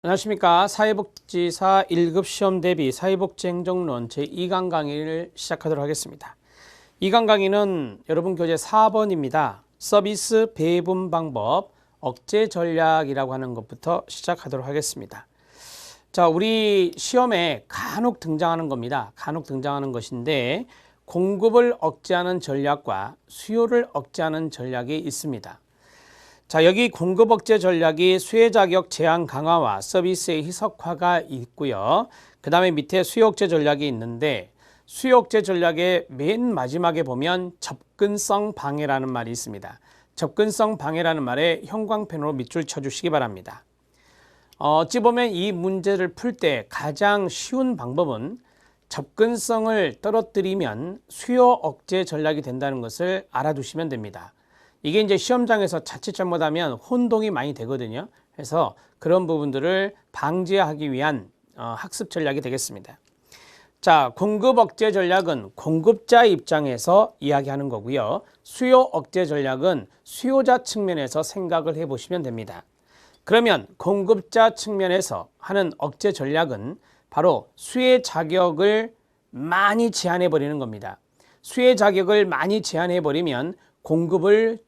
안녕하십니까. 사회복지사 1급 시험 대비 사회복지 행정론 제2강 강의를 시작하도록 하겠습니다. 2강 강의는 여러분 교재 4번입니다. 서비스 배분 방법, 억제 전략이라고 하는 것부터 시작하도록 하겠습니다. 자, 우리 시험에 간혹 등장하는 겁니다. 간혹 등장하는 것인데 공급을 억제하는 전략과 수요를 억제하는 전략이 있습니다. 자, 여기 공급 억제 전략이 수혜 자격 제한 강화와 서비스의 희석화가 있고요. 그 다음에 밑에 수요 억제 전략이 있는데 수요 억제 전략의 맨 마지막에 보면 접근성 방해라는 말이 있습니다. 접근성 방해라는 말에 형광펜으로 밑줄 쳐주시기 바랍니다. 어찌 보면 이 문제를 풀 때 가장 쉬운 방법은 접근성을 떨어뜨리면 수요 억제 전략이 된다는 것을 알아두시면 됩니다. 이게 이제 시험장에서 자칫 잘못하면 혼동이 많이 되거든요. 그래서 그런 부분들을 방지하기 위한 학습 전략이 되겠습니다. 자, 공급 억제 전략은 공급자 입장에서 이야기하는 거고요. 수요 억제 전략은 수요자 측면에서 생각을 해보시면 됩니다. 그러면 공급자 측면에서 하는 억제 전략은 바로 수혜 자격을 많이 제한해 버리는 겁니다. 수혜 자격을 많이 제한해 버리면 공급을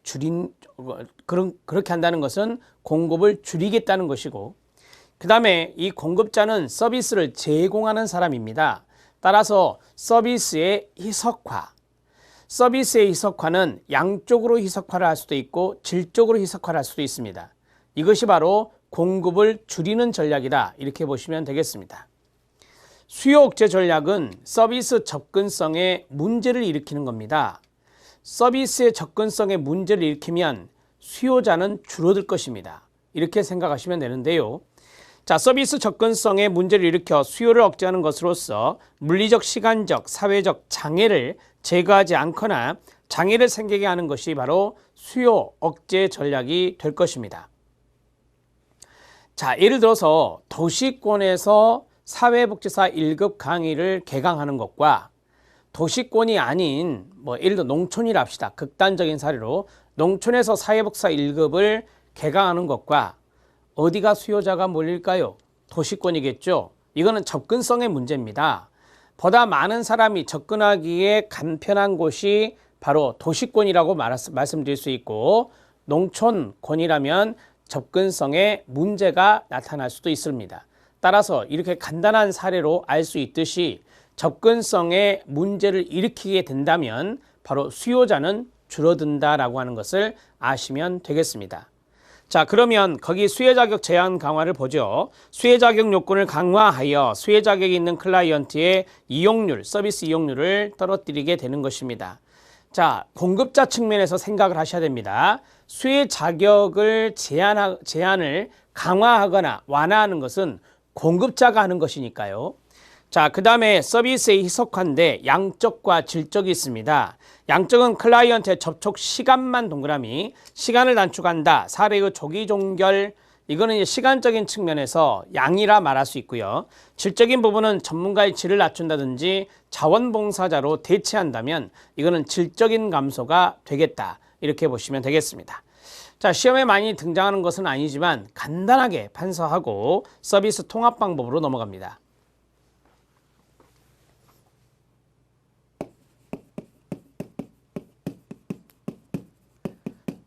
그렇게 한다는 것은 공급을 줄이겠다는 것이고, 그 다음에 이 공급자는 서비스를 제공하는 사람입니다. 따라서 서비스의 희석화는 양쪽으로 희석화를 할 수도 있고 질적으로 희석화를 할 수도 있습니다. 이것이 바로 공급을 줄이는 전략이다, 이렇게 보시면 되겠습니다. 수요 억제 전략은 서비스 접근성에 문제를 일으키는 겁니다. 서비스의 접근성에 문제를 일으키면 수요자는 줄어들 것입니다. 이렇게 생각하시면 되는데요. 자, 서비스 접근성에 문제를 일으켜 수요를 억제하는 것으로서 물리적, 시간적, 사회적 장애를 제거하지 않거나 장애를 생기게 하는 것이 바로 수요 억제 전략이 될 것입니다. 자, 예를 들어서 도시권에서 사회복지사 1급 강의를 개강하는 것과 도시권이 아닌 예를 들어 농촌이라 합시다. 극단적인 사례로 농촌에서 사회복지사 1급을 개강하는 것과 어디가 수요자가 몰릴까요? 도시권이겠죠. 이거는 접근성의 문제입니다. 보다 많은 사람이 접근하기에 간편한 곳이 바로 도시권이라고 말씀드릴 수 있고, 농촌권이라면 접근성에 문제가 나타날 수도 있습니다. 따라서 이렇게 간단한 사례로 알 수 있듯이 접근성에 문제를 일으키게 된다면 바로 수요자는 줄어든다라고 하는 것을 아시면 되겠습니다. 자, 그러면 거기 수혜 자격 제한 강화를 보죠. 수혜 자격 요건을 강화하여 수혜 자격이 있는 클라이언트의 이용률, 서비스 이용률을 떨어뜨리게 되는 것입니다. 자, 공급자 측면에서 생각을 하셔야 됩니다. 수혜 자격을 제한을 강화하거나 완화하는 것은 공급자가 하는 것이니까요. 자, 그 다음에 서비스의 희석화인데 양적과 질적이 있습니다. 양적은 클라이언트의 접촉 시간만 동그라미, 시간을 단축한다. 사례의 조기 종결, 이거는 이제 시간적인 측면에서 양이라 말할 수 있고요. 질적인 부분은 전문가의 질을 낮춘다든지 자원봉사자로 대체한다면 이거는 질적인 감소가 되겠다, 이렇게 보시면 되겠습니다. 자, 시험에 많이 등장하는 것은 아니지만 간단하게 판서하고 서비스 통합 방법으로 넘어갑니다.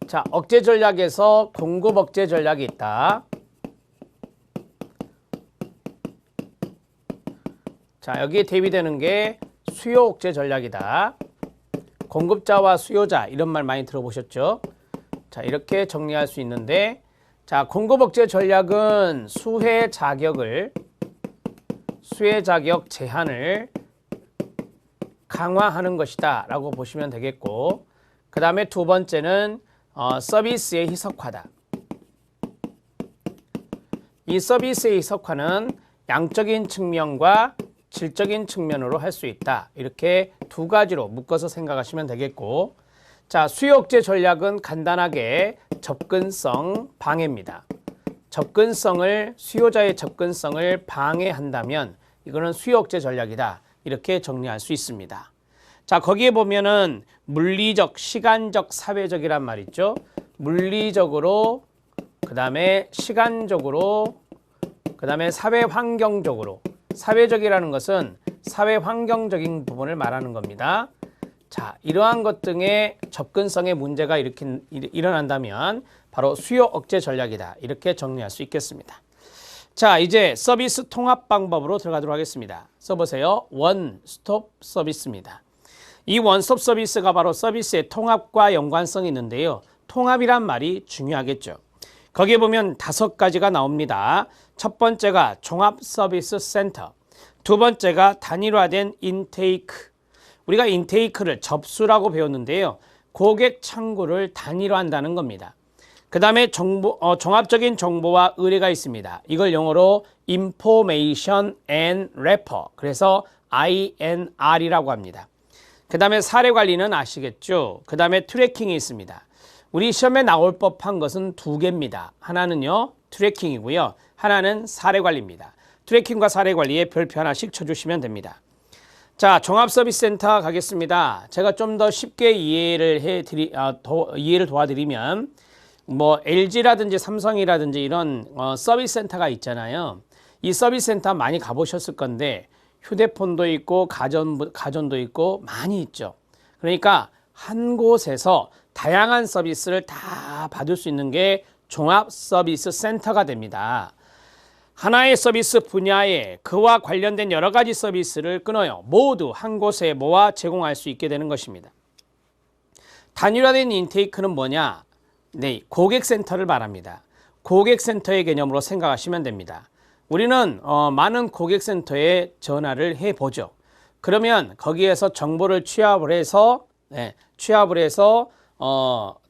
자, 억제 전략에서 공급 억제 전략이 있다. 자, 여기에 대비되는 게 수요 억제 전략이다. 공급자와 수요자, 이런 말 많이 들어보셨죠? 자, 이렇게 정리할 수 있는데, 자, 공급 억제 전략은 수혜 자격 제한을 강화하는 것이다 라고 보시면 되겠고, 그 다음에 두 번째는 서비스의 희석화다. 이 서비스의 희석화는 양적인 측면과 질적인 측면으로 할 수 있다. 이렇게 두 가지로 묶어서 생각하시면 되겠고, 자, 수요 억제 전략은 간단하게 접근성 방해입니다. 수요자의 접근성을 방해한다면 이거는 수요 억제 전략이다, 이렇게 정리할 수 있습니다. 자, 거기에 보면은 물리적, 시간적, 사회적이란 말 있죠. 물리적으로, 그 다음에 시간적으로, 그 다음에 사회환경적으로. 사회적이라는 것은 사회환경적인 부분을 말하는 겁니다. 자, 이러한 것 등의 접근성에 문제가 일어난다면 바로 수요 억제 전략이다. 이렇게 정리할 수 있겠습니다. 자, 이제 서비스 통합 방법으로 들어가도록 하겠습니다. 써보세요. 원스톱 서비스입니다. 이 원스톱 서비스가 바로 서비스의 통합과 연관성이 있는데요. 통합이란 말이 중요하겠죠. 거기에 보면 5가지가 나옵니다. 첫 번째가 종합 서비스 센터, 두 번째가 단일화된 인테이크. 우리가 인테이크를 접수라고 배웠는데요. 고객 창구를 단일화한다는 겁니다. 그 다음에 종합적인 정보와 의뢰가 있습니다. 이걸 영어로 Information and Refer, 그래서 INR이라고 합니다. 그 다음에 사례 관리는 아시겠죠? 그 다음에 트래킹이 있습니다. 우리 시험에 나올 법한 것은 2개입니다. 하나는요, 트래킹이고요. 하나는 사례 관리입니다. 트래킹과 사례 관리에 별표 하나씩 쳐주시면 됩니다. 자, 종합서비스센터 가겠습니다. 제가 좀 더 쉽게 이해를 도와드리면 뭐 LG라든지 삼성이라든지 이런 서비스 센터가 있잖아요. 이 서비스 센터 많이 가보셨을 건데 휴대폰도 있고 가전도 있고 많이 있죠. 그러니까 한 곳에서 다양한 서비스를 다 받을 수 있는 게 종합 서비스 센터가 됩니다. 하나의 서비스 분야에 그와 관련된 여러 가지 서비스를 끊어요. 모두 한 곳에 모아 제공할 수 있게 되는 것입니다. 단일화된 인테이크는 뭐냐? 네, 고객센터를 말합니다. 고객센터의 개념으로 생각하시면 됩니다. 우리는 많은 고객센터에 전화를 해보죠. 그러면 거기에서 정보를 취합을 해서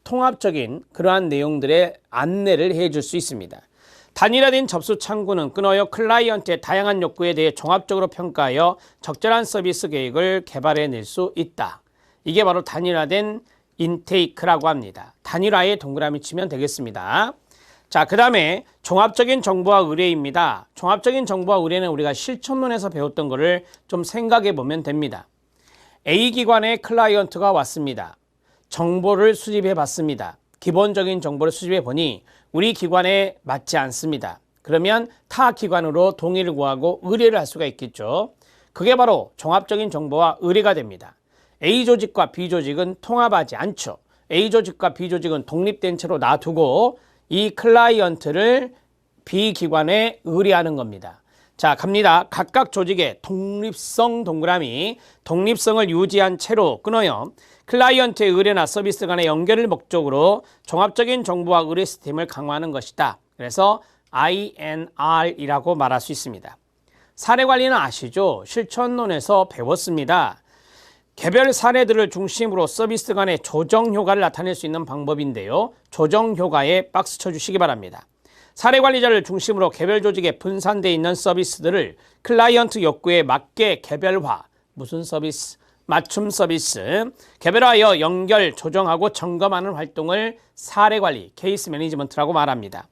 통합적인 그러한 내용들의 안내를 해줄 수 있습니다. 단일화된 접수 창구는 끊어요. 클라이언트의 다양한 욕구에 대해 종합적으로 평가하여 적절한 서비스 계획을 개발해낼 수 있다. 이게 바로 단일화된 인테이크라고 합니다. 단일화에 동그라미 치면 되겠습니다. 자, 그 다음에 종합적인 정보와 의뢰입니다. 종합적인 정보와 의뢰는 우리가 실천론에서 배웠던 거를 좀 생각해 보면 됩니다. A 기관의 클라이언트가 왔습니다. 정보를 수집해 봤습니다. 기본적인 정보를 수집해 보니 우리 기관에 맞지 않습니다. 그러면 타 기관으로 동의를 구하고 의뢰를 할 수가 있겠죠. 그게 바로 종합적인 정보와 의뢰가 됩니다. A 조직과 B 조직은 통합하지 않죠. A 조직과 B 조직은 독립된 채로 놔두고 이 클라이언트를 B 기관에 의뢰하는 겁니다. 자, 갑니다. 각각 조직의 독립성 동그라미, 독립성을 유지한 채로 끊어요. 클라이언트의 의뢰나 서비스 간의 연결을 목적으로 종합적인 정보와 의뢰 시스템을 강화하는 것이다. 그래서 INR이라고 말할 수 있습니다. 사례 관리는 아시죠? 실천론에서 배웠습니다. 개별 사례들을 중심으로 서비스 간의 조정 효과를 나타낼 수 있는 방법인데요. 조정 효과에 박스 쳐주시기 바랍니다. 사례 관리자를 중심으로 개별 조직에 분산되어 있는 서비스들을 클라이언트 욕구에 맞게 개별화, 무슨 서비스? 맞춤 서비스, 개별하여 연결, 조정하고 점검하는 활동을 사례 관리, 케이스 매니지먼트라고 말합니다.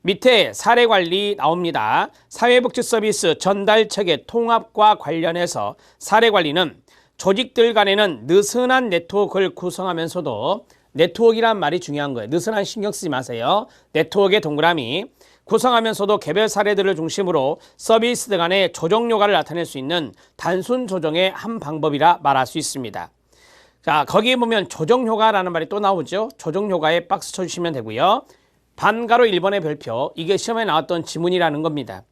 밑에 사례 관리 나옵니다. 사회복지 서비스 전달 체계 통합과 관련해서 사례 관리는 조직들 간에는 느슨한 네트워크를 구성하면서도, 네트워크란 말이 중요한 거예요. 느슨한 신경 쓰지 마세요. 네트워크의 동그라미. 구성하면서도 개별 사례들을 중심으로 서비스들 간의 조정 효과를 나타낼 수 있는 단순 조정의 한 방법이라 말할 수 있습니다. 자, 거기에 보면 조정 효과라는 말이 또 나오죠. 조정 효과에 박스 쳐주시면 되고요. 반가로 1번의 별표, 이게 시험에 나왔던 지문이라는 겁니다.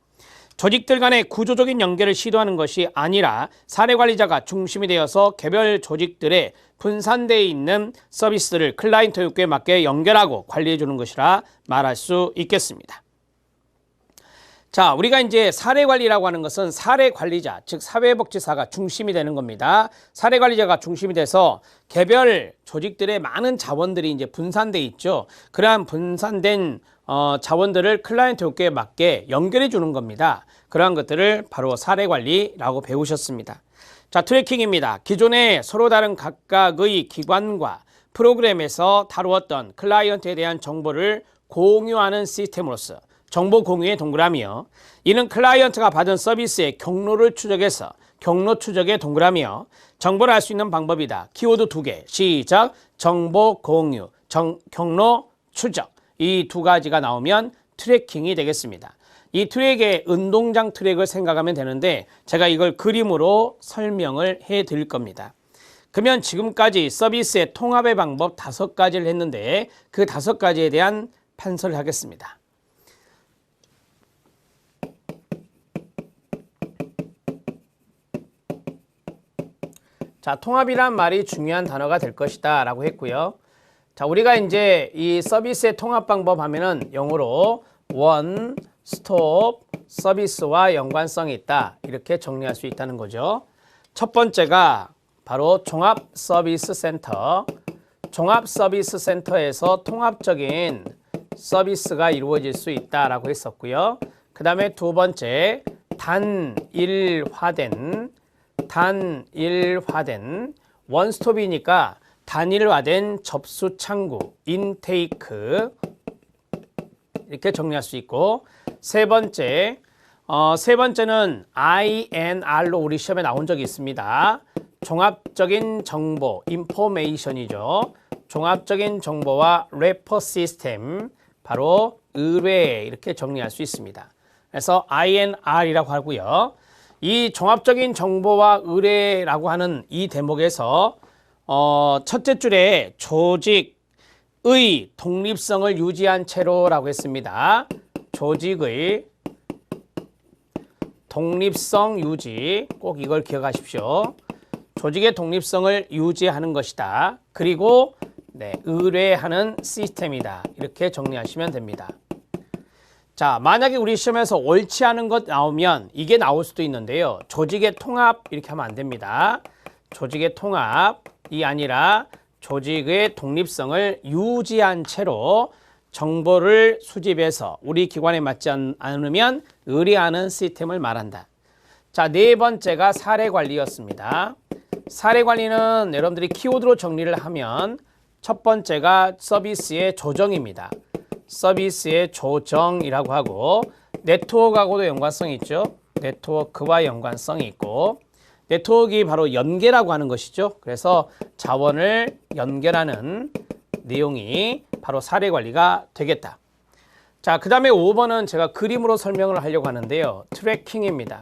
조직들 간의 구조적인 연결을 시도하는 것이 아니라 사례 관리자가 중심이 되어서 개별 조직들의 분산되어 있는 서비스를 클라이언트 욕구에 맞게 연결하고 관리해 주는 것이라 말할 수 있겠습니다. 자, 우리가 이제 사례 관리라고 하는 것은 사례 관리자, 즉 사회복지사가 중심이 되는 겁니다. 사례 관리자가 중심이 돼서 개별 조직들의 많은 자원들이 이제 분산돼 있죠. 그러한 분산된 자원들을 클라이언트 욕구에 맞게 연결해 주는 겁니다. 그러한 것들을 바로 사례 관리라고 배우셨습니다. 자, 트래킹입니다. 기존에 서로 다른 각각의 기관과 프로그램에서 다루었던 클라이언트에 대한 정보를 공유하는 시스템으로서 정보 공유의 동그라미요. 이는 클라이언트가 받은 서비스의 경로를 추적해서 경로 추적의 동그라미요. 정보를 알 수 있는 방법이다. 키워드 2개. 시작. 정보 공유, 경로 추적. 이 2가지가 나오면 트래킹이 되겠습니다. 이 트랙의 운동장 트랙을 생각하면 되는데 제가 이걸 그림으로 설명을 해 드릴 겁니다. 그러면 지금까지 서비스의 통합의 방법 5가지를 했는데 그 5가지에 대한 판서를 하겠습니다. 자, 통합이란 말이 중요한 단어가 될 것이다 라고 했고요. 자, 우리가 이제 이 서비스의 통합 방법 하면은 영어로 원 스톱 서비스와 연관성이 있다 이렇게 정리할 수 있다는 거죠. 첫 번째가 바로 종합 서비스 센터. 종합 서비스 센터에서 통합적인 서비스가 이루어질 수 있다라고 했었고요. 그 다음에 두 번째 단일화된 원스톱이니까 단일화된 접수 창구 인테이크 이렇게 정리할 수 있고 세 번째는 INR로 우리 시험에 나온 적이 있습니다. 종합적인 정보 인포메이션이죠. 종합적인 정보와 레퍼 시스템 바로 의뢰 이렇게 정리할 수 있습니다. 그래서 INR이라고 하고요. 이 종합적인 정보와 의뢰라고 하는 이 대목에서 첫째 줄에 조직의 독립성을 유지한 채로라고 했습니다. 조직의 독립성 유지 꼭 이걸 기억하십시오. 조직의 독립성을 유지하는 것이다. 그리고 의뢰하는 시스템이다. 이렇게 정리하시면 됩니다. 자, 만약에 우리 시험에서 옳지 않은 것 나오면 이게 나올 수도 있는데요. 조직의 통합 이렇게 하면 안 됩니다. 조직의 통합이 아니라 조직의 독립성을 유지한 채로 정보를 수집해서 우리 기관에 맞지 않으면 의뢰하는 시스템을 말한다. 자, 네 번째가 사례관리였습니다. 사례관리는 여러분들이 키워드로 정리를 하면 첫 번째가 서비스의 조정입니다. 서비스의 조정이라고 하고 네트워크하고도 연관성이 있죠. 네트워크와 연관성이 있고 네트워크가 바로 연계라고 하는 것이죠. 그래서 자원을 연결하는 내용이 바로 사례관리가 되겠다. 자, 그 다음에 5번은 제가 그림으로 설명을 하려고 하는데요. 트래킹입니다.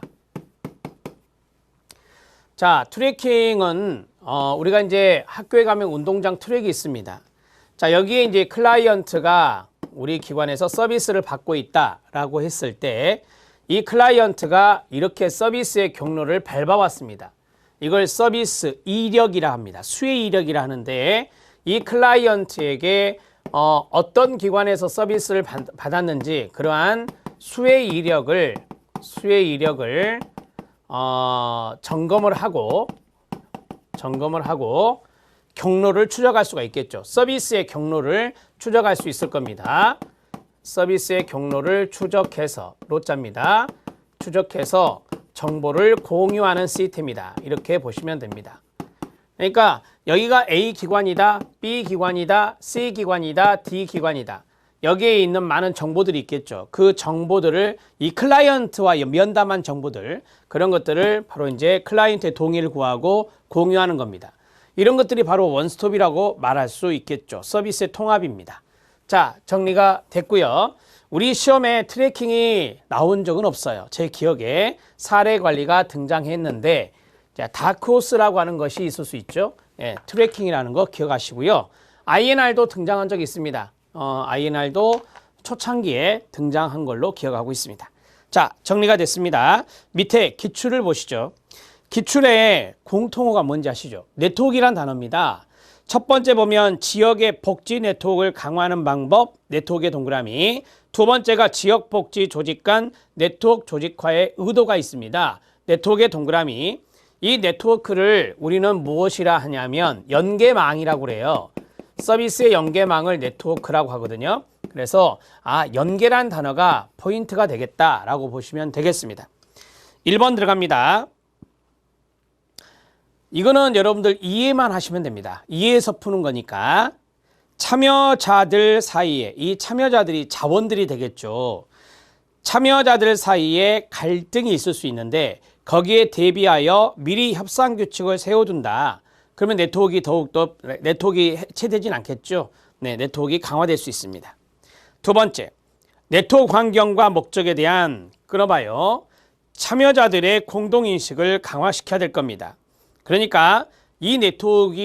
자, 트래킹은 우리가 이제 학교에 가면 운동장 트랙이 있습니다. 자, 여기에 이제 클라이언트가 우리 기관에서 서비스를 받고 있다라고 했을 때 이 클라이언트가 이렇게 서비스의 경로를 밟아왔습니다. 이걸 서비스 이력이라 합니다. 수혜 이력이라 하는데 이 클라이언트에게 어떤 기관에서 서비스를 받았는지 그러한 수혜 이력을 점검을 하고 경로를 추적할 수가 있겠죠. 서비스의 경로를 추적할 수 있을 겁니다. 서비스의 경로를 추적해서 로자입니다. 추적해서 정보를 공유하는 시스템이다. 이렇게 보시면 됩니다. 그러니까 여기가 A 기관이다, B 기관이다, C 기관이다, D 기관이다. 여기에 있는 많은 정보들이 있겠죠. 그 정보들을 이 클라이언트와 면담한 정보들 그런 것들을 바로 이제 클라이언트의 동의를 구하고 공유하는 겁니다. 이런 것들이 바로 원스톱이라고 말할 수 있겠죠. 서비스의 통합입니다. 자, 정리가 됐고요. 우리 시험에 트래킹이 나온 적은 없어요. 제 기억에 사례관리가 등장했는데 다크호스라고 하는 것이 있을 수 있죠. 트래킹이라는 거 기억하시고요. INR도 등장한 적이 있습니다. INR도 초창기에 등장한 걸로 기억하고 있습니다. 자, 정리가 됐습니다. 밑에 기출을 보시죠. 기출의 공통어가 뭔지 아시죠? 네트워크란 단어입니다. 첫 번째 보면 지역의 복지 네트워크를 강화하는 방법, 네트워크의 동그라미. 두 번째가 지역 복지 조직 간 네트워크 조직화의 의도가 있습니다. 네트워크의 동그라미. 이 네트워크를 우리는 무엇이라 하냐면 연계망이라고 그래요. 서비스의 연계망을 네트워크라고 하거든요. 그래서 연계란 단어가 포인트가 되겠다라고 보시면 되겠습니다. 1번 들어갑니다. 이거는 여러분들 이해만 하시면 됩니다. 이해해서 푸는 거니까 참여자들 사이에 이 참여자들이 자원들이 되겠죠. 참여자들 사이에 갈등이 있을 수 있는데 거기에 대비하여 미리 협상 규칙을 세워둔다. 그러면 네트워크가 더욱더 네트워크가 해체되진 않겠죠. 네, 네트워크가 강화될 수 있습니다. 두 번째, 네트워크 환경과 목적에 대한 끊어봐요. 참여자들의 공동인식을 강화시켜야 될 겁니다. 그러니까 이 네트워크가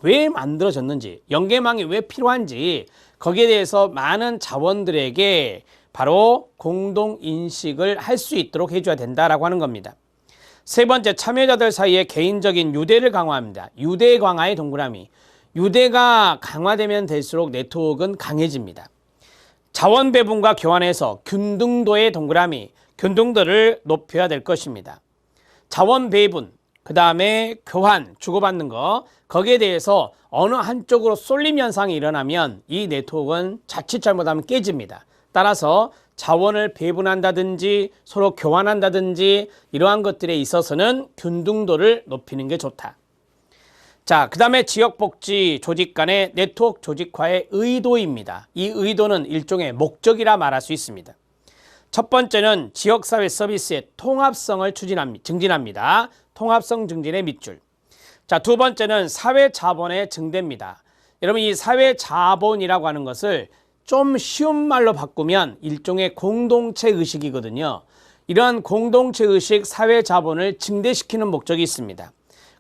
왜 만들어졌는지, 연계망이 왜 필요한지 거기에 대해서 많은 자원들에게 바로 공동인식을 할 수 있도록 해줘야 된다라고 하는 겁니다. 세 번째, 참여자들 사이에 개인적인 유대를 강화합니다. 유대 강화의 동그라미. 유대가 강화되면 될수록 네트워크는 강해집니다. 자원 배분과 교환에서 균등도의 동그라미, 균등도를 높여야 될 것입니다. 자원 배분, 그 다음에 교환, 주고받는 거, 거기에 대해서 어느 한쪽으로 쏠림 현상이 일어나면 이 네트워크는 자칫 잘못하면 깨집니다. 따라서 자원을 배분한다든지 서로 교환한다든지 이러한 것들에 있어서는 균등도를 높이는 게 좋다. 자, 그 다음에 지역복지 조직 간의 네트워크 조직화의 의도입니다. 이 의도는 일종의 목적이라 말할 수 있습니다. 첫 번째는 지역사회 서비스의 통합성을 증진합니다. 통합성 증진의 밑줄. 자, 두 번째는 사회자본의 증대입니다. 여러분, 이 사회자본이라고 하는 것을 좀 쉬운 말로 바꾸면 일종의 공동체 의식이거든요. 이러한 공동체 의식 사회자본을 증대시키는 목적이 있습니다.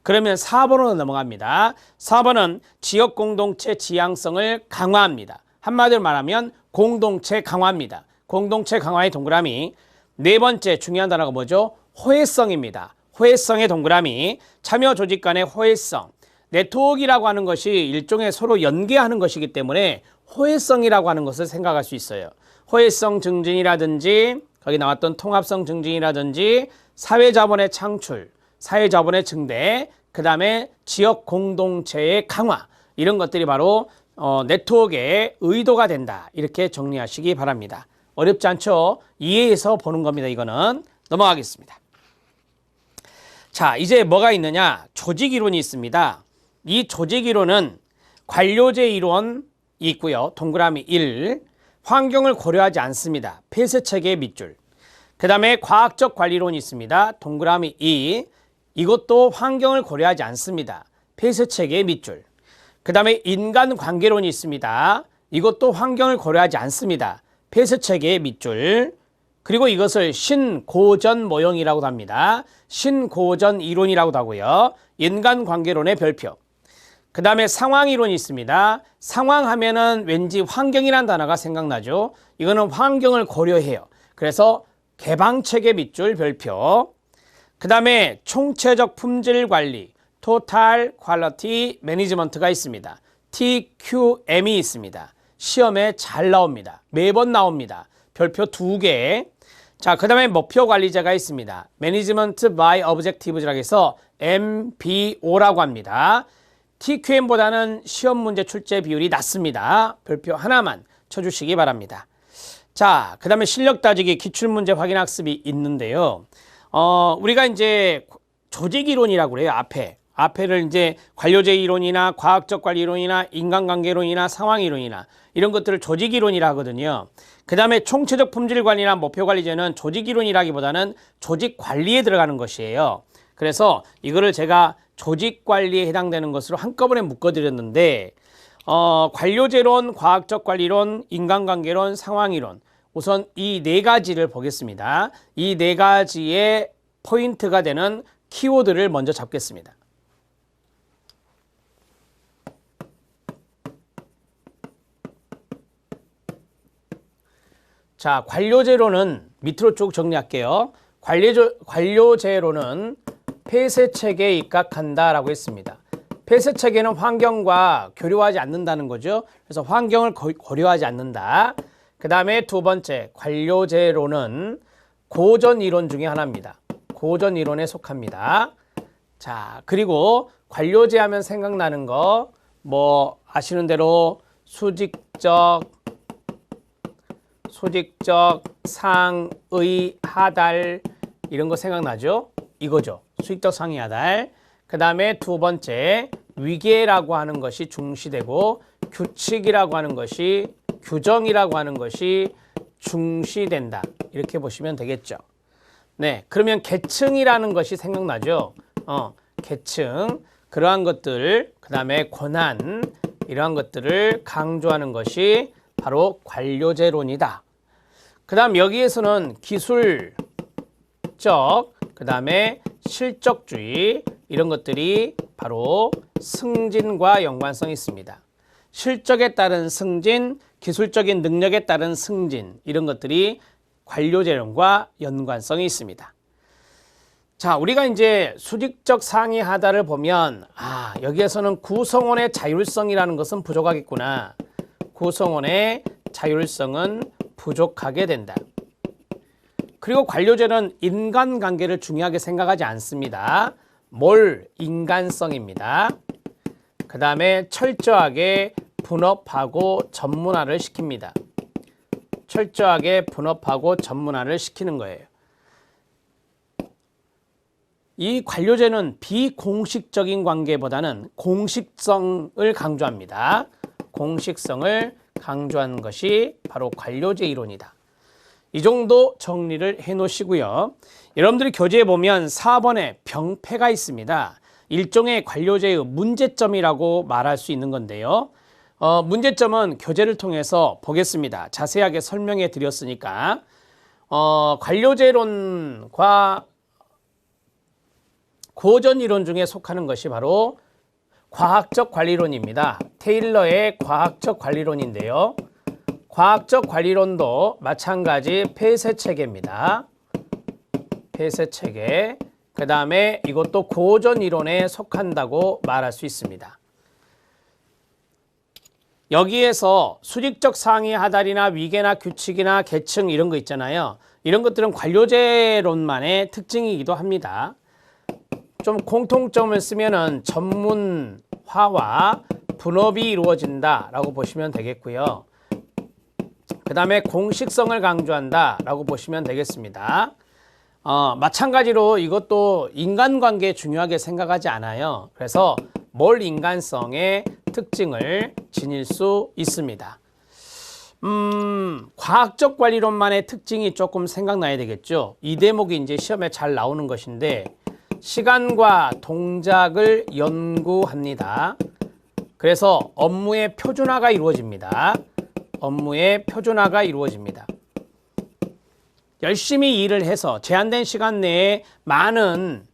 그러면 4번으로 넘어갑니다. 4번은 지역 공동체 지향성을 강화합니다. 한마디로 말하면 공동체 강화입니다. 공동체 강화의 동그라미. 네 번째 중요한 단어가 뭐죠? 호혜성입니다. 호혜성의 동그라미. 참여 조직 간의 호혜성. 네트워크라고 하는 것이 일종의 서로 연계하는 것이기 때문에 호혜성이라고 하는 것을 생각할 수 있어요. 호혜성 증진이라든지 거기 나왔던 통합성 증진이라든지 사회자본의 창출, 사회자본의 증대, 그 다음에 지역 공동체의 강화, 이런 것들이 바로 네트워크의 의도가 된다. 이렇게 정리하시기 바랍니다. 어렵지 않죠? 이해해서 보는 겁니다. 이거는 넘어가겠습니다. 자, 이제 뭐가 있느냐? 조직이론이 있습니다. 이 조직이론은 관료제 이론이 있고요. 동그라미 1, 환경을 고려하지 않습니다. 폐쇄체계의 밑줄. 그 다음에 과학적 관리론이 있습니다. 동그라미 2, 이것도 환경을 고려하지 않습니다. 폐쇄체계의 밑줄. 그 다음에 인간관계론이 있습니다. 이것도 환경을 고려하지 않습니다. 폐쇄체계의 밑줄. 그리고 이것을 신고전 모형이라고도 합니다. 신고전 이론이라고도 하고요. 인간관계론의 별표. 그 다음에 상황이론이 있습니다. 상황하면은 왠지 환경이라는 단어가 생각나죠. 이거는 환경을 고려해요. 그래서 개방체계 밑줄 별표. 그 다음에 총체적 품질 관리, Total Quality Management가 있습니다. TQM이 있습니다. 시험에 잘 나옵니다. 매번 나옵니다. 별표 2개. 자, 그 다음에 목표 관리제가 있습니다. Management by Objectives라고 해서 MBO라고 합니다. TQM보다는 시험 문제 출제 비율이 낮습니다. 별표 하나만 쳐주시기 바랍니다. 자, 그 다음에 실력 따지기 기출문제 확인 학습이 있는데요. 우리가 이제 조직이론이라고 그래요. 앞에를 이제 관료제 이론이나 과학적 관리 이론이나 인간관계론이나 상황이론이나 이런 것들을 조직이론이라 하거든요. 그 다음에 총체적 품질관리나 목표관리제는 조직이론이라기보다는 조직관리에 들어가는 것이에요. 그래서 이거를 제가 조직관리에 해당되는 것으로 한꺼번에 묶어드렸는데 관료제론, 과학적 관리론, 인간관계론, 상황이론, 우선 이 네 가지를 보겠습니다. 이 네 가지의 포인트가 되는 키워드를 먼저 잡겠습니다. 자, 관료제로는 밑으로 쭉 정리할게요. 관료제로는 폐쇄체계에 입각한다라고 했습니다. 폐쇄체계는 환경과 교류하지 않는다는 거죠. 그래서 환경을 고려하지 않는다. 그 다음에 두 번째, 관료제로는 고전이론 중에 하나입니다. 고전이론에 속합니다. 자, 그리고 관료제 하면 생각나는 거, 뭐 아시는 대로 수직적, 상의, 하달 이런 거 생각나죠? 이거죠. 수직적 상의 하달. 그 다음에 두 번째, 위계라고 하는 것이 중시되고 규칙이라고 하는 것이, 규정이라고 하는 것이 중시된다. 이렇게 보시면 되겠죠. 네, 그러면 계층이라는 것이 생각나죠? 계층. 그러한 것들, 그 다음에 권한, 이러한 것들을 강조하는 것이 바로 관료제론이다. 그 다음 여기에서는 기술적, 그 다음에 실적주의 이런 것들이 바로 승진과 연관성이 있습니다. 실적에 따른 승진, 기술적인 능력에 따른 승진 이런 것들이 관료제론과 연관성이 있습니다. 자, 우리가 이제 수직적 상이하다를 보면 여기에서는 구성원의 자율성이라는 것은 부족하겠구나. 구성원의 자율성은 부족하게 된다. 그리고 관료제는 인간관계를 중요하게 생각하지 않습니다. 인간성입니다. 그 다음에 철저하게 분업하고 전문화를 시킵니다. 철저하게 분업하고 전문화를 시키는 거예요. 이 관료제는 비공식적인 관계보다는 공식성을 강조합니다. 공식성을 강조한 것이 바로 관료제 이론이다. 이 정도 정리를 해 놓으시고요. 여러분들이 교재에 보면 4번에 병폐가 있습니다. 일종의 관료제의 문제점이라고 말할 수 있는 건데요. 문제점은 교재를 통해서 보겠습니다. 자세하게 설명해 드렸으니까 관료제론과 고전이론 중에 속하는 것이 바로 과학적 관리론입니다. 테일러의 과학적 관리론인데요. 과학적 관리론도 마찬가지 폐쇄체계입니다. 폐쇄체계. 그 다음에 이것도 고전이론에 속한다고 말할 수 있습니다. 여기에서 수직적 상이하달이나 위계나 규칙이나 계층 이런 거 있잖아요. 이런 것들은 관료제론만의 특징이기도 합니다. 좀 공통점을 쓰면은 전문화와 분업이 이루어진다라고 보시면 되겠고요. 그 다음에 공식성을 강조한다라고 보시면 되겠습니다. 마찬가지로 이것도 인간관계에 중요하게 생각하지 않아요. 그래서 인간성의 특징을 지닐 수 있습니다. 과학적 관리론만의 특징이 조금 생각나야 되겠죠. 이 대목이 이제 시험에 잘 나오는 것인데 시간과 동작을 연구합니다. 그래서 업무의 표준화가 이루어집니다. 업무의 표준화가 이루어집니다. 열심히 일을 해서 제한된 시간 내에 많은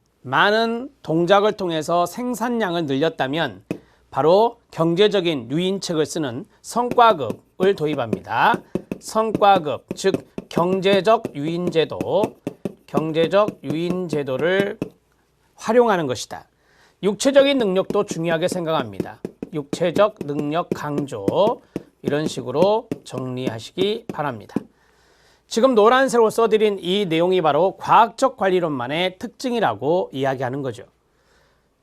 동작을 통해서 생산량을 늘렸다면 바로 경제적인 유인책을 쓰는 성과급을 도입합니다. 성과급, 즉 경제적 유인제도를 활용하는 것이다. 육체적인 능력도 중요하게 생각합니다. 육체적 능력 강조 이런 식으로 정리하시기 바랍니다. 지금 노란색으로 써드린 이 내용이 바로 과학적 관리론만의 특징이라고 이야기하는 거죠.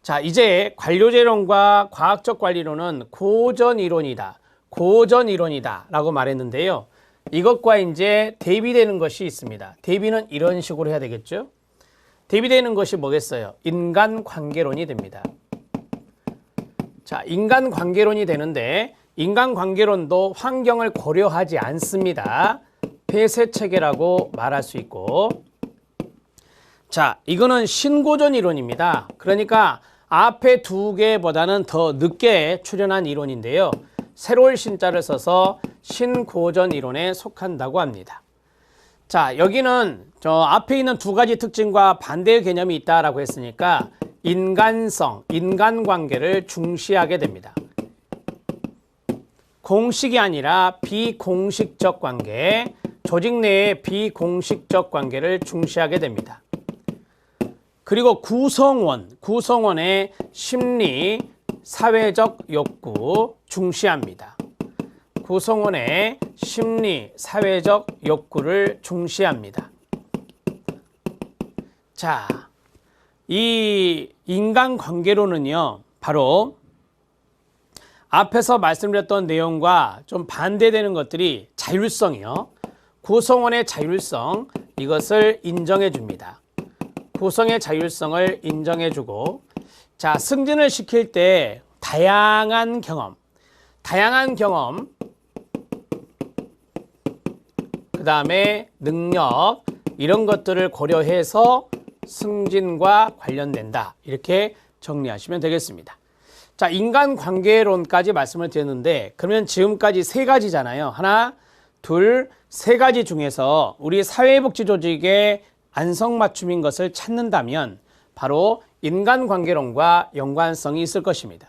자, 이제 관료제론과 과학적 관리론은 고전이론이다. 고전이론이다 라고 말했는데요. 이것과 이제 대비되는 것이 있습니다. 대비는 이런 식으로 해야 되겠죠. 대비되는 것이 뭐겠어요? 인간관계론이 됩니다. 자, 인간관계론이 되는데 인간관계론도 환경을 고려하지 않습니다. 폐쇄체계라고 말할 수 있고, 자, 이거는 신고전 이론입니다. 그러니까 앞에 두 개보다는 더 늦게 출현한 이론인데요. 새로운 신자를 써서 신고전 이론에 속한다고 합니다. 자, 여기는 저 앞에 있는 두 가지 특징과 반대의 개념이 있다라고 했으니까 인간성, 인간관계를 중시하게 됩니다. 공식이 아니라 비공식적 관계, 조직 내의 비공식적 관계를 중시하게 됩니다. 그리고 구성원의 심리, 사회적 욕구 중시합니다. 구성원의 심리, 사회적 욕구를 중시합니다. 자, 이 인간관계론은요, 바로 앞에서 말씀드렸던 내용과 좀 반대되는 것들이 자율성이요. 구성원의 자율성, 이것을 인정해 줍니다. 구성의 자율성을 인정해 주고, 자, 승진을 시킬 때 다양한 경험, 그 다음에 능력, 이런 것들을 고려해서 승진과 관련된다. 이렇게 정리하시면 되겠습니다. 자, 인간관계론까지 말씀을 드렸는데 그러면 지금까지 세 가지잖아요. 하나, 둘, 세 가지 중에서 우리 사회복지조직의 안성맞춤인 것을 찾는다면 바로 인간관계론과 연관성이 있을 것입니다.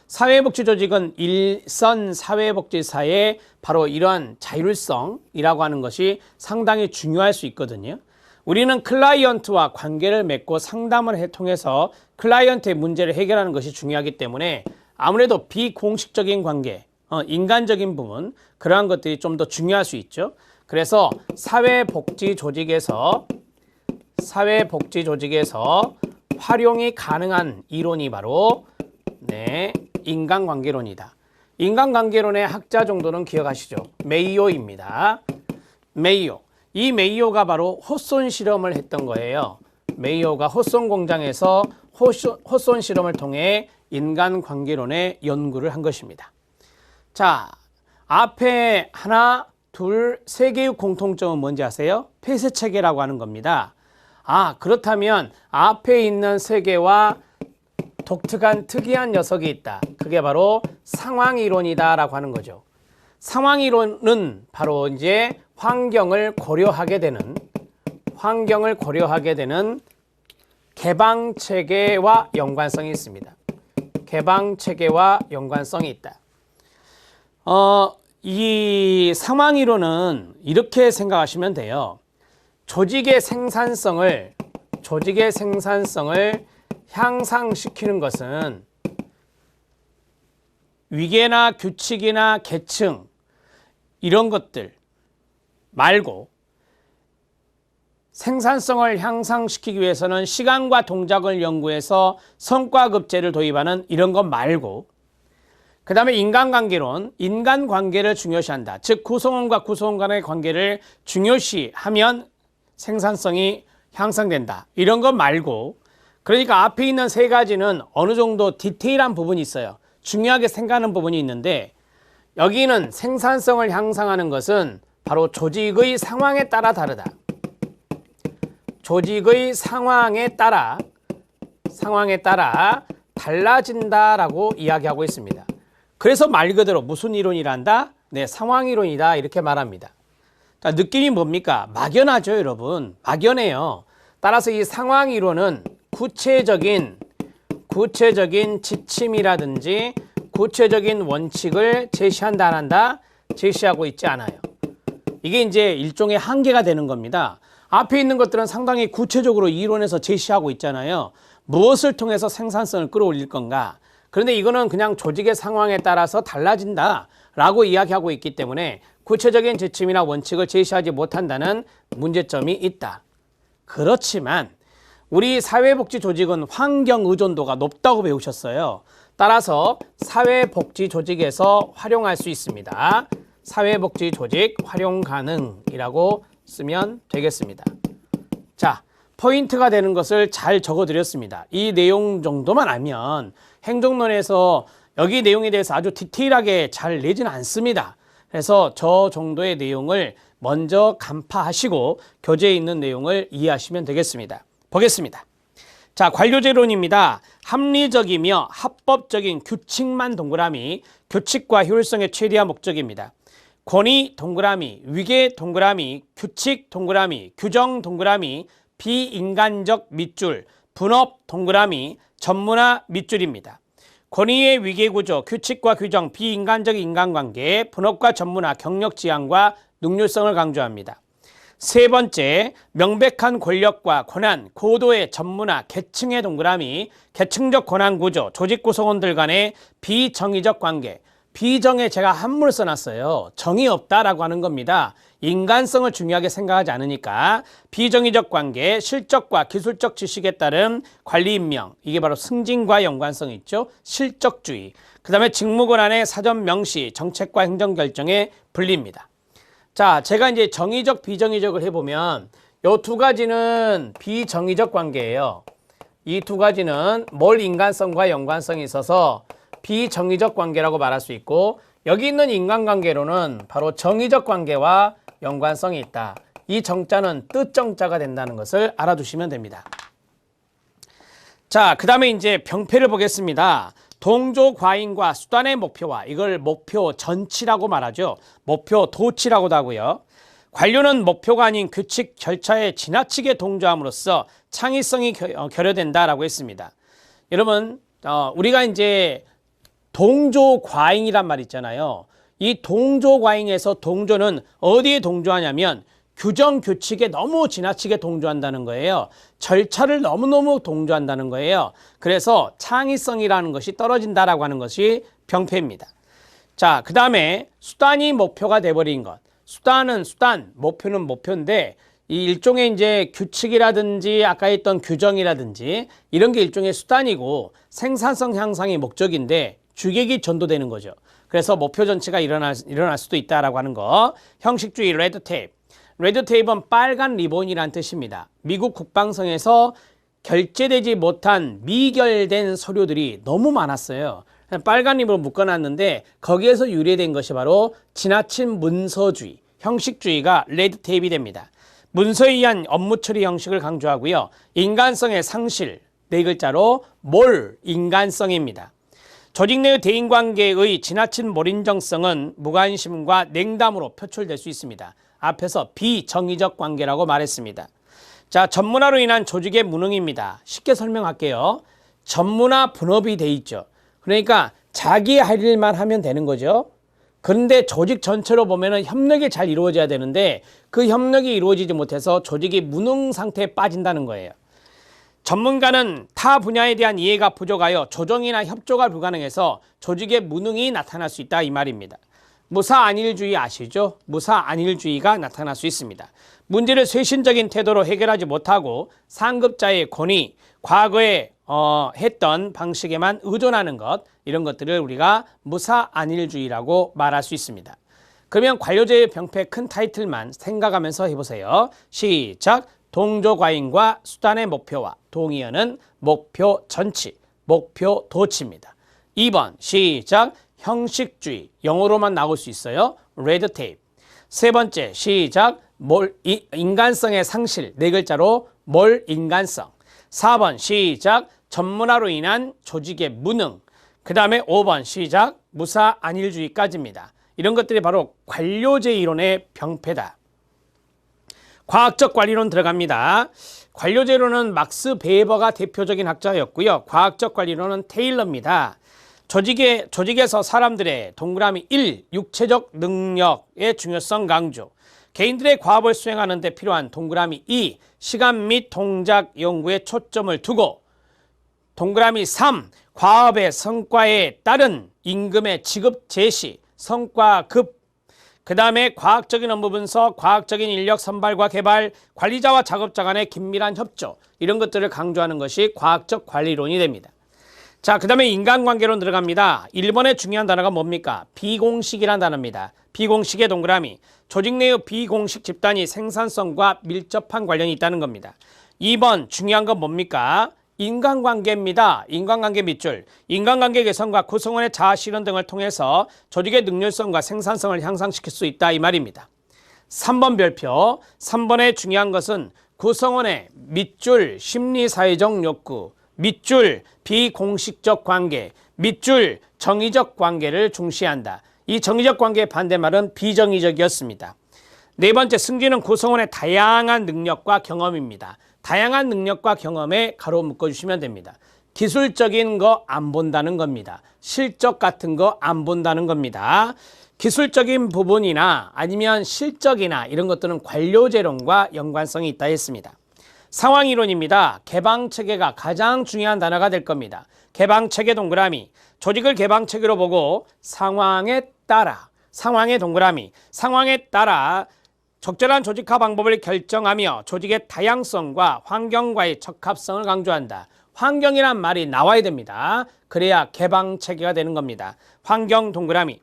사회복지조직은 일선 사회복지사의 바로 이러한 자율성이라고 하는 것이 상당히 중요할 수 있거든요. 우리는 클라이언트와 관계를 맺고 상담을 통해서 클라이언트의 문제를 해결하는 것이 중요하기 때문에 아무래도 비공식적인 관계, 인간적인 부분, 그러한 것들이 좀 더 중요할 수 있죠. 그래서 사회복지조직에서 활용이 가능한 이론이 바로 인간관계론이다. 인간관계론의 학자 정도는 기억하시죠? 메이오입니다. 메이오. 이 메이오가 바로 호손 실험을 했던 거예요. 메이오가 호손 공장에서 호손 실험을 통해 인간관계론의 연구를 한 것입니다. 자, 앞에 하나, 둘, 세 개의 공통점은 뭔지 아세요? 폐쇄체계라고 하는 겁니다. 그렇다면 앞에 있는 세 개와 독특한 특이한 녀석이 있다. 그게 바로 상황이론이다라고 하는 거죠. 상황이론은 바로 이제 환경을 고려하게 되는 개방체계와 연관성이 있습니다. 개방체계와 연관성이 있다. 이 상황이론은 이렇게 생각하시면 돼요. 조직의 생산성을 향상시키는 것은 위계나 규칙이나 계층 이런 것들 말고 생산성을 향상시키기 위해서는 시간과 동작을 연구해서 성과급제를 도입하는 이런 것 말고 그 다음에 인간관계론, 인간관계를 중요시한다. 즉 구성원과 구성원 간의 관계를 중요시하면 생산성이 향상된다. 이런 것 말고 그러니까 앞에 있는 세 가지는 어느 정도 디테일한 부분이 있어요. 중요하게 생각하는 부분이 있는데 여기는 생산성을 향상하는 것은 바로 조직의 상황에 따라 다르다. 조직의 상황에 따라 달라진다라고 이야기하고 있습니다. 그래서 말 그대로 무슨 이론이란다? 상황이론이다 이렇게 말합니다. 자, 느낌이 뭡니까? 막연하죠, 여러분. 막연해요. 따라서 이 상황이론은 구체적인 지침이라든지 구체적인 원칙을 제시한다 안 한다? 제시하고 있지 않아요. 이게 이제 일종의 한계가 되는 겁니다. 앞에 있는 것들은 상당히 구체적으로 이론에서 제시하고 있잖아요. 무엇을 통해서 생산성을 끌어올릴 건가? 그런데 이거는 그냥 조직의 상황에 따라서 달라진다라고 이야기하고 있기 때문에 구체적인 지침이나 원칙을 제시하지 못한다는 문제점이 있다. 그렇지만 우리 사회복지조직은 환경 의존도가 높다고 배우셨어요. 따라서 사회복지조직에서 활용할 수 있습니다. 사회복지조직 활용 가능이라고 쓰면 되겠습니다. 자, 포인트가 되는 것을 잘 적어드렸습니다. 이 내용 정도만 알면 행정론에서 여기 내용에 대해서 아주 디테일하게 잘 내지는 않습니다. 그래서 저 정도의 내용을 먼저 간파하시고 교재에 있는 내용을 이해하시면 되겠습니다. 보겠습니다. 자, 관료제론입니다. 합리적이며 합법적인 규칙만 동그라미, 규칙과 효율성의 최대한 목적입니다. 권위 동그라미, 위계 동그라미, 규칙 동그라미, 규정 동그라미, 비인간적 밑줄, 분업 동그라미, 전문화 밑줄입니다. 권위의 위계구조, 규칙과 규정, 비인간적 인간관계, 분업과 전문화, 경력지향과 능률성을 강조합니다. 세 번째, 명백한 권력과 권한, 고도의 전문화, 계층의 동그라미, 계층적 권한구조, 조직 구성원들 간의 비정의적 관계. 비정에 제가 한문을 써놨어요. 정의 없다라고 하는 겁니다. 인간성을 중요하게 생각하지 않으니까 비정의적 관계, 실적과 기술적 지식에 따른 관리 임명, 이게 바로 승진과 연관성이 있죠. 실적주의. 그 다음에 직무권한의 사전 명시, 정책과 행정결정의 분리입니다. 자, 제가 이제 정의적, 비정의적을 해보면 이 두 가지는 비정의적 관계예요. 이 두 가지는 몰 인간성과 연관성이 있어서 비정의적 관계라고 말할 수 있고 여기 있는 인간관계로는 바로 정의적 관계와 연관성이 있다. 이 정자는 뜻정자가 된다는 것을 알아두시면 됩니다. 자, 그 다음에 이제 병폐를 보겠습니다. 동조 과잉과 수단의 목표와 이걸 목표 전치라고 말하죠. 목표 도치라고도 하고요. 관료는 목표가 아닌 규칙 절차에 지나치게 동조함으로써 창의성이 결여된다라고 했습니다. 여러분, 우리가 이제 동조 과잉이란 말 있잖아요. 이 동조 과잉에서 동조는 어디에 동조하냐면 규정 규칙에 너무 지나치게 동조한다는 거예요. 절차를 너무너무 동조한다는 거예요. 그래서 창의성이라는 것이 떨어진다라고 하는 것이 병폐입니다. 자, 그 다음에 수단이 목표가 돼버린 것. 수단은 수단, 목표는 목표인데 이 일종의 이제 규칙이라든지 아까 했던 규정이라든지 이런 게 일종의 수단이고 생산성 향상이 목적인데 주객이 전도되는 거죠. 그래서 목표 전체가 일어날 수도 있다라고 하는 거. 형식주의 레드테이프. 레드테이프는 빨간 리본이란 뜻입니다. 미국 국방성에서 결제되지 못한 미결된 서류들이 너무 많았어요. 빨간 립으로 묶어놨는데 거기에서 유래된 것이 바로 지나친 문서주의, 형식주의가 레드테이프이 됩니다. 문서에 의한 업무 처리 형식을 강조하고요. 인간성의 상실, 네 글자로 몰인간성입니다. 조직 내의 대인관계의 지나친 몰인정성은 무관심과 냉담으로 표출될 수 있습니다. 앞에서 비정의적 관계라고 말했습니다. 자, 전문화로 인한 조직의 무능입니다. 쉽게 설명할게요. 전문화 분업이 돼 있죠. 그러니까 자기 할 일만 하면 되는 거죠. 그런데 조직 전체로 보면은 협력이 잘 이루어져야 되는데 그 협력이 이루어지지 못해서 조직이 무능 상태에 빠진다는 거예요. 전문가는 타 분야에 대한 이해가 부족하여 조정이나 협조가 불가능해서 조직의 무능이 나타날 수 있다 이 말입니다. 무사안일주의 아시죠? 무사안일주의가 나타날 수 있습니다. 문제를 쇄신적인 태도로 해결하지 못하고 상급자의 권위, 과거에 했던 방식에만 의존하는 것, 이런 것들을 우리가 무사안일주의라고 말할 수 있습니다. 그러면 관료제의 병폐 큰 타이틀만 생각하면서 해보세요. 시작! 동조과잉과 수단의 목표와 동의어는 목표 전치, 목표 도치입니다. 2번 시작! 형식주의, 영어로만 나올 수 있어요. 레드 테이프. 세 번째 시작! 인간성의 상실, 네 글자로 몰인간성. 4번 시작! 전문화로 인한 조직의 무능. 그 다음에 5번 시작! 무사안일주의까지입니다. 이런 것들이 바로 관료제 이론의 병폐다. 과학적 관리론 들어갑니다. 관료제론은 막스 베이버가 대표적인 학자였고요. 과학적 관리론은 테일러입니다. 조직에서 사람들의 동그라미 1. 육체적 능력의 중요성 강조. 개인들의 과업을 수행하는 데 필요한 동그라미 2. 시간 및 동작 연구에 초점을 두고 동그라미 3. 과업의 성과에 따른 임금의 지급 제시, 성과급. 그 다음에 과학적인 업무 분석, 과학적인 인력 선발과 개발, 관리자와 작업자 간의 긴밀한 협조, 이런 것들을 강조하는 것이 과학적 관리론이 됩니다. 자, 그 다음에 인간관계론 들어갑니다. 1번의 중요한 단어가 뭡니까? 비공식이라는 단어입니다. 비공식의 동그라미. 조직 내의 비공식 집단이 생산성과 밀접한 관련이 있다는 겁니다. 2번 중요한 건 뭡니까? 인간관계입니다. 인간관계 밑줄. 인간관계 개선과 구성원의 자아실현 등을 통해서 조직의 능률성과 생산성을 향상시킬 수 있다 이 말입니다. 3번 별표. 3번의 중요한 것은 구성원의 밑줄 심리사회적 욕구, 밑줄 비공식적 관계, 밑줄 정의적 관계를 중시한다. 이 정의적 관계의 반대말은 비정의적이었습니다. 네 번째 승진은 구성원의 다양한 능력과 경험입니다. 다양한 능력과 경험에 가로 묶어주시면 됩니다. 기술적인 거 안 본다는 겁니다. 실적 같은 거 안 본다는 겁니다. 기술적인 부분이나 아니면 실적이나 이런 것들은 관료제론과 연관성이 있다 했습니다. 상황이론입니다. 개방체계가 가장 중요한 단어가 될 겁니다. 개방체계 동그라미. 조직을 개방체계로 보고 상황에 따라, 상황의 동그라미, 상황에 따라 적절한 조직화 방법을 결정하며 조직의 다양성과 환경과의 적합성을 강조한다. 환경이란 말이 나와야 됩니다. 그래야 개방체계가 되는 겁니다. 환경 동그라미.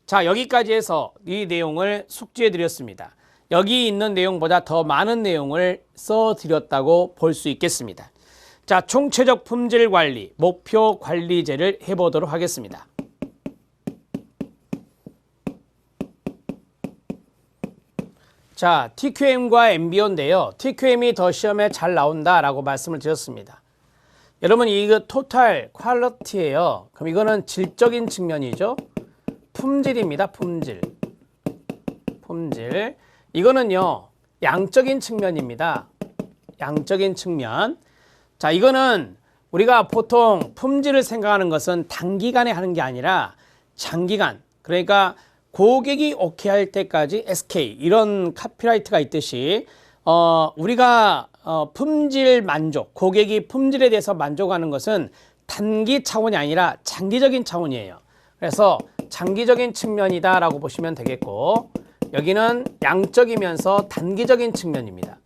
자, 여기까지 해서 이 내용을 숙지해 드렸습니다. 여기 있는 내용보다 더 많은 내용을 써드렸다고 볼 수 있겠습니다. 자, 총체적 품질 관리, 목표 관리제를 해보도록 하겠습니다. 자, TQM과 MBO인데요. TQM이 더 시험에 잘 나온다라고 말씀을 드렸습니다. 여러분 이거 토탈 퀄리티예요. 그럼 이거는 질적인 측면이죠. 품질입니다. 품질. 이거는요. 양적인 측면입니다. 양적인 측면. 자, 이거는 우리가 보통 품질을 생각하는 것은 단기간에 하는 게 아니라 장기간. 그러니까 고객이 오케이 할 때까지 SK 이런 카피라이트가 있듯이 우리가 품질 만족, 고객이 품질에 대해서 만족하는 것은 단기 차원이 아니라 장기적인 차원이에요. 그래서 장기적인 측면이다라고 보시면 되겠고, 여기는 양적이면서 단기적인 측면입니다.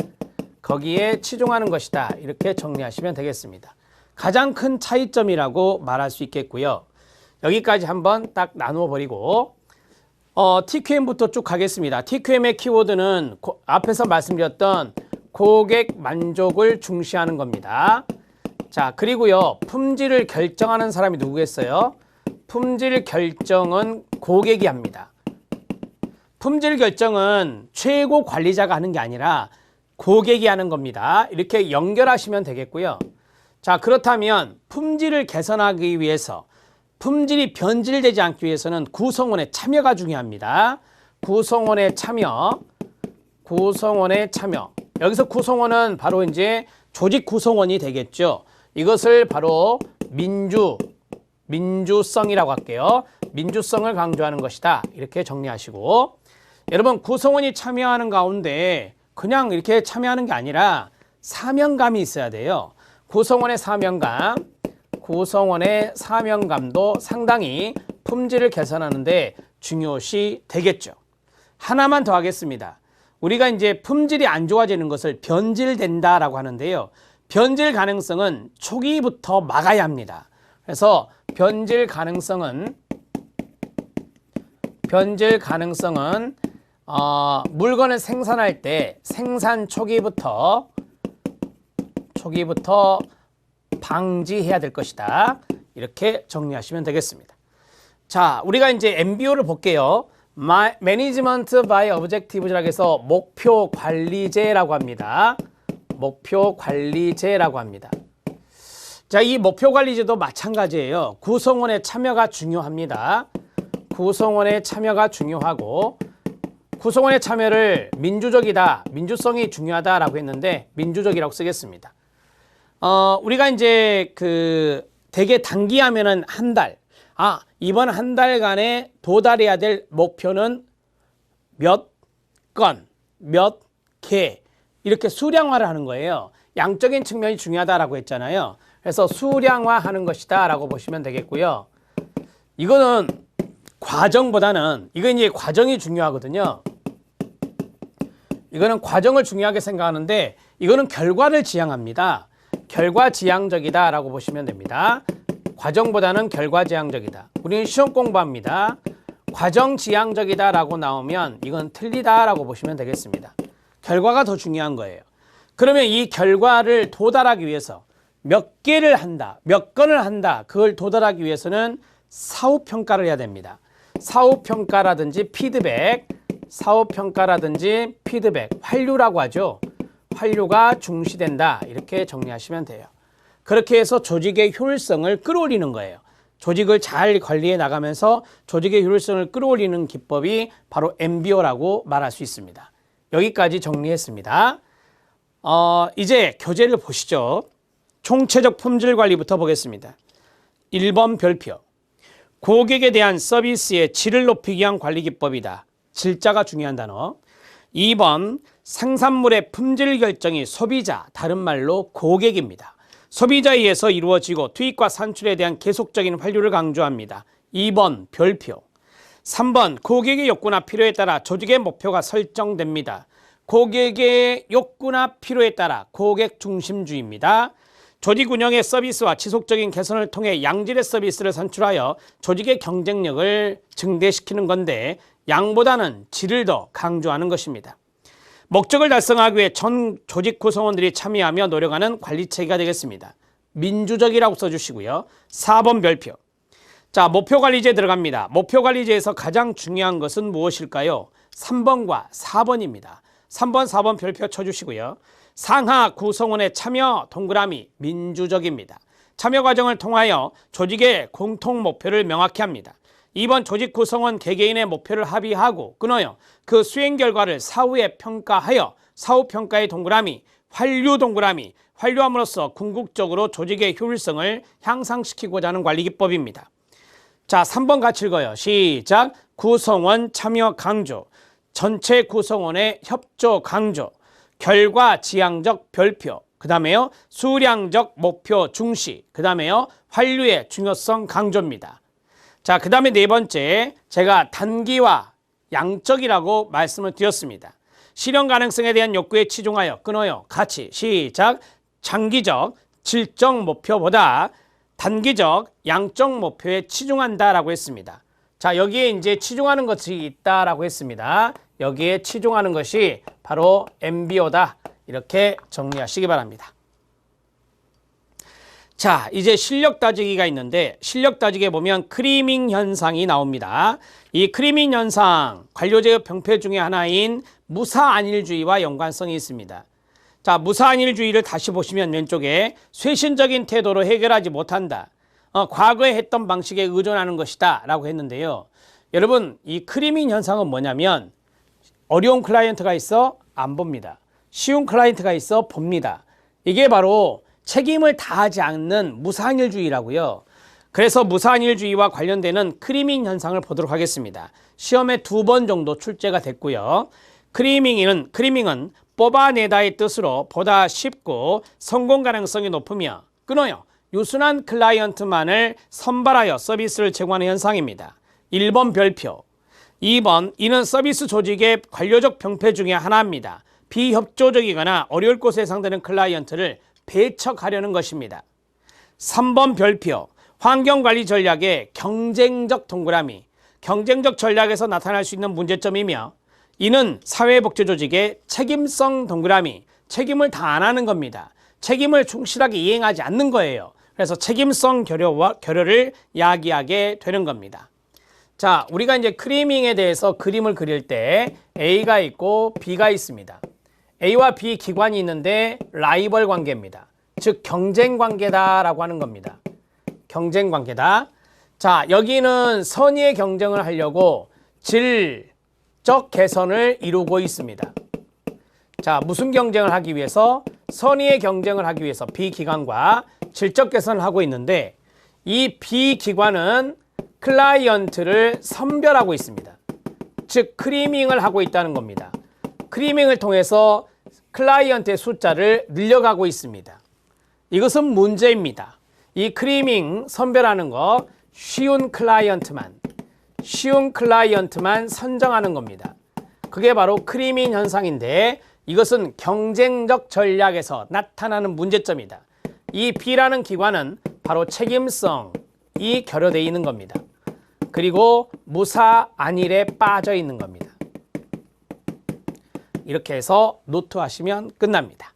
거기에 치중하는 것이다. 이렇게 정리하시면 되겠습니다. 가장 큰 차이점이라고 말할 수 있겠고요. 여기까지 한번 딱 나누어 버리고 TQM부터 쭉 가겠습니다. TQM의 키워드는 앞에서 말씀드렸던 고객 만족을 중시하는 겁니다. 자, 그리고요. 품질을 결정하는 사람이 누구겠어요? 품질 결정은 고객이 합니다. 품질 결정은 최고 관리자가 하는 게 아니라 고객이 하는 겁니다. 이렇게 연결하시면 되겠고요. 자, 그렇다면 품질을 개선하기 위해서, 품질이 변질되지 않기 위해서는 구성원의 참여가 중요합니다. 구성원의 참여. 여기서 구성원은 바로 이제 조직 구성원이 되겠죠. 이것을 바로 민주성이라고 할게요. 민주성을 강조하는 것이다. 이렇게 정리하시고, 여러분 구성원이 참여하는 가운데 그냥 이렇게 참여하는 게 아니라 사명감이 있어야 돼요. 구성원의 사명감도 상당히 품질을 개선하는데 중요시 되겠죠. 하나만 더 하겠습니다. 우리가 이제 품질이 안 좋아지는 것을 변질된다라고 하는데요. 변질 가능성은 초기부터 막아야 합니다. 그래서 변질 가능성은 물건을 생산할 때 생산 초기부터 방지해야 될 것이다. 이렇게 정리하시면 되겠습니다. 자, 우리가 이제 MBO를 볼게요. Management by Objectives라고 해서 목표 관리제라고 합니다. 자, 이 목표 관리제도 마찬가지예요. 구성원의 참여가 중요합니다. 구성원의 참여가 중요하고, 구성원의 참여를 민주적이다, 민주성이 중요하다라고 했는데 민주적이라고 쓰겠습니다. 우리가 이제 되게 단기하면은 한 달. 이번 한 달간에 도달해야 될 목표는 몇 건, 몇 개. 이렇게 수량화를 하는 거예요. 양적인 측면이 중요하다라고 했잖아요. 그래서 수량화하는 것이다 라고 보시면 되겠고요. 이거는 과정보다는, 이건 이제 과정이 중요하거든요. 이거는 과정을 중요하게 생각하는데 이거는 결과를 지향합니다. 결과지향적이다 라고 보시면 됩니다. 과정보다는 결과지향적이다. 우리는 시험 공부합니다. 과정지향적이다 라고 나오면 이건 틀리다 라고 보시면 되겠습니다. 결과가 더 중요한 거예요. 그러면 이 결과를 도달하기 위해서 몇 개를 한다, 몇 건을 한다, 그걸 도달하기 위해서는 사후평가를 해야 됩니다. 사후평가라든지 피드백, 환류라고 하죠. 환류가 중시된다. 이렇게 정리하시면 돼요. 그렇게 해서 조직의 효율성을 끌어올리는 거예요. 조직을 잘 관리해 나가면서 조직의 효율성을 끌어올리는 기법이 바로 MBO라고 말할 수 있습니다. 여기까지 정리했습니다. 이제 교재를 보시죠. 총체적 품질 관리부터 보겠습니다. 1번 별표. 고객에 대한 서비스의 질을 높이기 위한 관리 기법이다. 질자가 중요한 단어. 2번 생산물의 품질 결정이 소비자, 다른 말로 고객입니다. 소비자에 의해서 이루어지고 투입과 산출에 대한 계속적인 환류를 강조합니다. 2번 별표. 3번 고객의 욕구나 필요에 따라 조직의 목표가 설정됩니다. 고객의 욕구나 필요에 따라 고객 중심주의입니다. 조직 운영의 서비스와 지속적인 개선을 통해 양질의 서비스를 산출하여 조직의 경쟁력을 증대시키는 건데 양보다는 질을 더 강조하는 것입니다. 목적을 달성하기 위해 전 조직 구성원들이 참여하며 노력하는 관리체계가 되겠습니다. 민주적이라고 써주시고요. 4번 별표. 자, 목표관리제에 들어갑니다. 목표관리제에서 가장 중요한 것은 무엇일까요? 3번과 4번입니다. 3번, 4번 별표 쳐주시고요. 상하 구성원의 참여 동그라미 민주적입니다. 참여 과정을 통하여 조직의 공통 목표를 명확히 합니다. 2번 조직 구성원 개개인의 목표를 합의하고 끊어요. 그 수행 결과를 사후에 평가하여 사후 평가의 동그라미, 환류 동그라미, 환류함으로써 궁극적으로 조직의 효율성을 향상시키고자 하는 관리 기법입니다. 자, 3번 같이 읽어요. 시작. 구성원 참여 강조, 전체 구성원의 협조 강조, 결과 지향적 별표, 그 다음에요 수량적 목표 중시, 그 다음에요 환류의 중요성 강조입니다. 자, 그 다음에 네 번째, 제가 단기와 양적이라고 말씀을 드렸습니다. 실현 가능성에 대한 욕구에 치중하여 끊어요. 같이 시작. 장기적 질적 목표보다 단기적 양적 목표에 치중한다라고 했습니다. 자, 여기에 이제 치중하는 것이 있다라고 했습니다. 여기에 치중하는 것이 바로 MBO다. 이렇게 정리하시기 바랍니다. 자, 이제 실력 따지기가 있는데 실력 따지기에 보면 크리밍 현상이 나옵니다. 이 크리밍 현상, 관료제의 병폐 중에 하나인 무사안일주의와 연관성이 있습니다. 자, 무사안일주의를 다시 보시면 왼쪽에 쇄신적인 태도로 해결하지 못한다. 과거에 했던 방식에 의존하는 것이다 라고 했는데요. 여러분, 이 크리밍 현상은 뭐냐면 어려운 클라이언트가 있어 안 봅니다. 쉬운 클라이언트가 있어 봅니다. 이게 바로 책임을 다하지 않는 무사안일주의라고요. 그래서 무사안일주의와 관련되는 크리밍 현상을 보도록 하겠습니다. 시험에 2번 정도 출제가 됐고요. 크리밍은 뽑아내다의 뜻으로 보다 쉽고 성공 가능성이 높으며 끊어요. 유순한 클라이언트만을 선발하여 서비스를 제공하는 현상입니다. 1번 별표. 2번, 이는 서비스 조직의 관료적 병폐 중에 하나입니다. 비협조적이거나 어려울 곳에 해당되는 클라이언트를 배척하려는 것입니다. 3번 별표. 환경관리 전략의 경쟁적 동그라미. 경쟁적 전략에서 나타날 수 있는 문제점이며 이는 사회복지조직의 책임성 동그라미. 책임을 다 안 하는 겁니다. 책임을 충실하게 이행하지 않는 거예요. 그래서 책임성 결여를 야기하게 되는 겁니다. 자, 우리가 이제 크리밍에 대해서 그림을 그릴 때 A가 있고 B가 있습니다. A와 B 기관이 있는데 라이벌 관계입니다. 즉 경쟁 관계다라고 하는 겁니다. 경쟁 관계다. 자, 여기는 선의의 경쟁을 하려고 질적 개선을 이루고 있습니다. 자, 무슨 경쟁을 하기 위해서? 선의의 경쟁을 하기 위해서 B 기관과 질적 개선을 하고 있는데 이 B 기관은 클라이언트를 선별하고 있습니다. 즉 크리밍을 하고 있다는 겁니다. 크리밍을 통해서 클라이언트의 숫자를 늘려가고 있습니다. 이것은 문제입니다. 이 크리밍 선별하는 거 쉬운 클라이언트만 선정하는 겁니다. 그게 바로 크리밍 현상인데 이것은 경쟁적 전략에서 나타나는 문제점이다. 이 B라는 기관은 바로 책임성이 결여되어 있는 겁니다. 그리고 무사안일에 빠져 있는 겁니다. 이렇게 해서 노트하시면 끝납니다.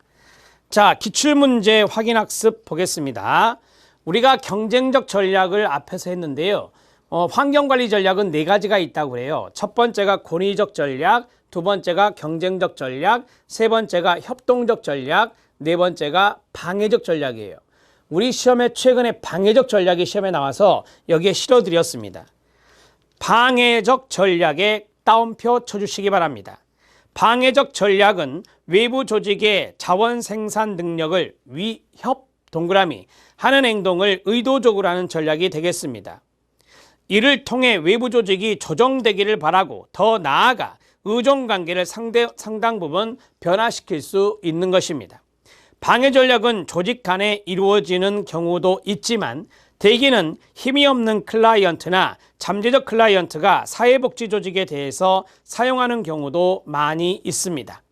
자, 기출문제 확인학습 보겠습니다. 우리가 경쟁적 전략을 앞에서 했는데요. 환경관리 전략은 4가지가 있다고 해요. 첫 번째가 권위적 전략, 두 번째가 경쟁적 전략, 세 번째가 협동적 전략, 네 번째가 방해적 전략이에요. 우리 시험에 최근에 방해적 전략이 시험에 나와서 여기에 실어드렸습니다. 방해적 전략에 따옴표 쳐주시기 바랍니다. 방해적 전략은 외부 조직의 자원 생산 능력을 위협 동그라미 하는 행동을 의도적으로 하는 전략이 되겠습니다. 이를 통해 외부 조직이 조정되기를 바라고 더 나아가 의존관계를 상당 부분 변화시킬 수 있는 것입니다. 방해 전략은 조직 간에 이루어지는 경우도 있지만 대개는 힘이 없는 클라이언트나 잠재적 클라이언트가 사회복지 조직에 대해서 사용하는 경우도 많이 있습니다.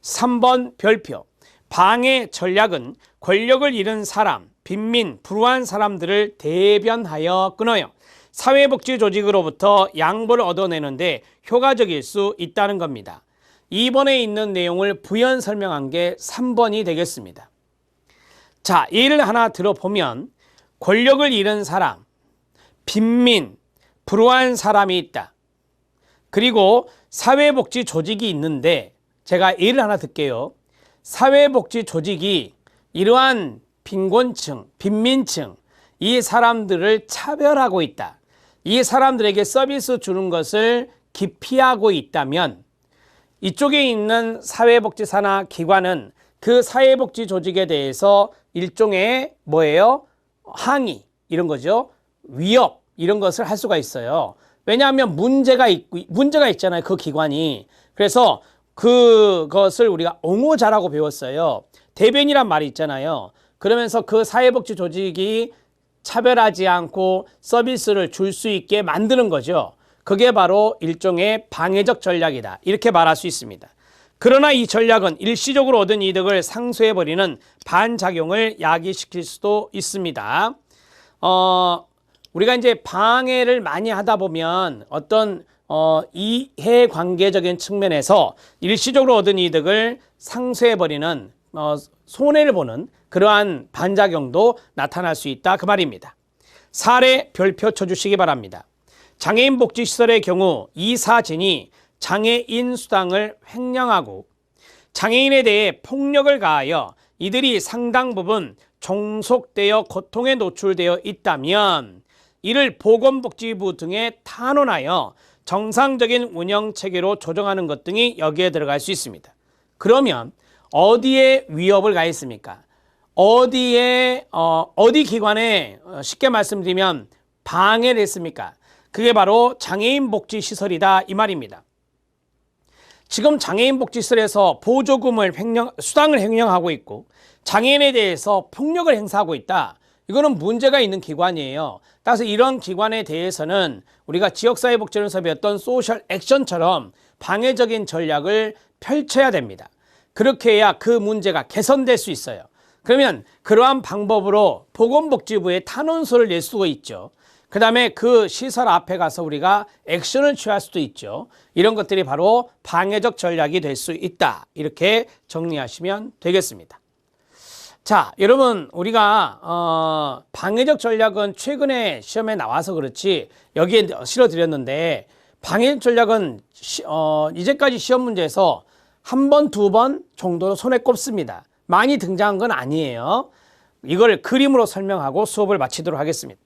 3번 별표. 방해 전략은 권력을 잃은 사람, 빈민, 불우한 사람들을 대변하여 끊어요. 사회복지 조직으로부터 양보를 얻어내는데 효과적일 수 있다는 겁니다. 2번에 있는 내용을 부연 설명한 게 3번이 되겠습니다. 자, 예를 하나 들어보면 권력을 잃은 사람, 빈민, 불우한 사람이 있다. 그리고 사회복지 조직이 있는데 제가 예를 하나 들게요. 사회복지 조직이 이러한 빈곤층, 빈민층 이 사람들을 차별하고 있다. 이 사람들에게 서비스 주는 것을 기피하고 있다면 이쪽에 있는 사회복지사나 기관은 그 사회복지 조직에 대해서 일종의 뭐예요? 항의 이런 거죠. 위협 이런 것을 할 수가 있어요. 왜냐하면 문제가 있잖아요. 그 기관이. 그래서 그것을 우리가 옹호자라고 배웠어요. 대변이란 말이 있잖아요. 그러면서 그 사회복지 조직이 차별하지 않고 서비스를 줄 수 있게 만드는 거죠. 그게 바로 일종의 방해적 전략이다. 이렇게 말할 수 있습니다. 그러나 이 전략은 일시적으로 얻은 이득을 상쇄해버리는 반작용을 야기시킬 수도 있습니다. 우리가 이제 방해를 많이 하다 보면 어떤 이해관계적인 측면에서 일시적으로 얻은 이득을 상쇄해버리는 손해를 보는 그러한 반작용도 나타날 수 있다 그 말입니다. 사례 별표 쳐주시기 바랍니다. 장애인 복지시설의 경우 이사진이 장애인 수당을 횡령하고 장애인에 대해 폭력을 가하여 이들이 상당 부분 종속되어 고통에 노출되어 있다면 이를 보건복지부 등에 탄원하여 정상적인 운영체계로 조정하는 것 등이 여기에 들어갈 수 있습니다. 그러면 어디에 위협을 가했습니까? 어디 기관에 쉽게 말씀드리면 방해를 했습니까? 그게 바로 장애인 복지시설이다 이 말입니다. 지금 장애인 복지시설에서 보조금을 수당을 횡령하고 있고 장애인에 대해서 폭력을 행사하고 있다. 이거는 문제가 있는 기관이에요. 따라서 이런 기관에 대해서는 우리가 지역사회복지원에서 배웠던 소셜 액션처럼 방해적인 전략을 펼쳐야 됩니다. 그렇게 해야 그 문제가 개선될 수 있어요. 그러면 그러한 방법으로 보건복지부에 탄원서를 낼 수가 있죠. 그 다음에 그 시설 앞에 가서 우리가 액션을 취할 수도 있죠. 이런 것들이 바로 방해적 전략이 될 수 있다. 이렇게 정리하시면 되겠습니다. 자, 여러분 우리가 방해적 전략은 최근에 시험에 나와서 그렇지 여기에 실어드렸는데 방해적 전략은 이제까지 시험 문제에서 한 번, 두 번 정도로 손에 꼽습니다. 많이 등장한 건 아니에요. 이걸 그림으로 설명하고 수업을 마치도록 하겠습니다.